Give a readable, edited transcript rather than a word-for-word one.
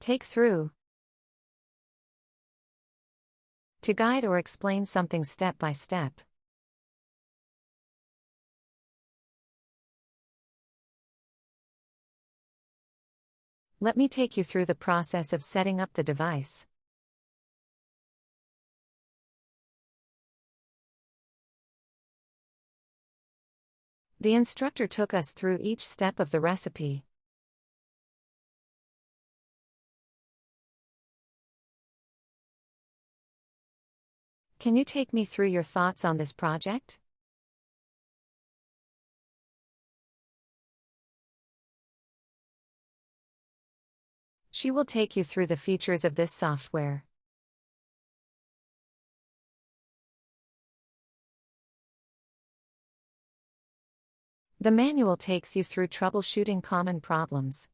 Take through. To guide or explain something step by step. Let me take you through the process of setting up the device. The instructor took us through each step of the recipe. Can you take me through your thoughts on this project? She will take you through the features of this software. The manual takes you through troubleshooting common problems.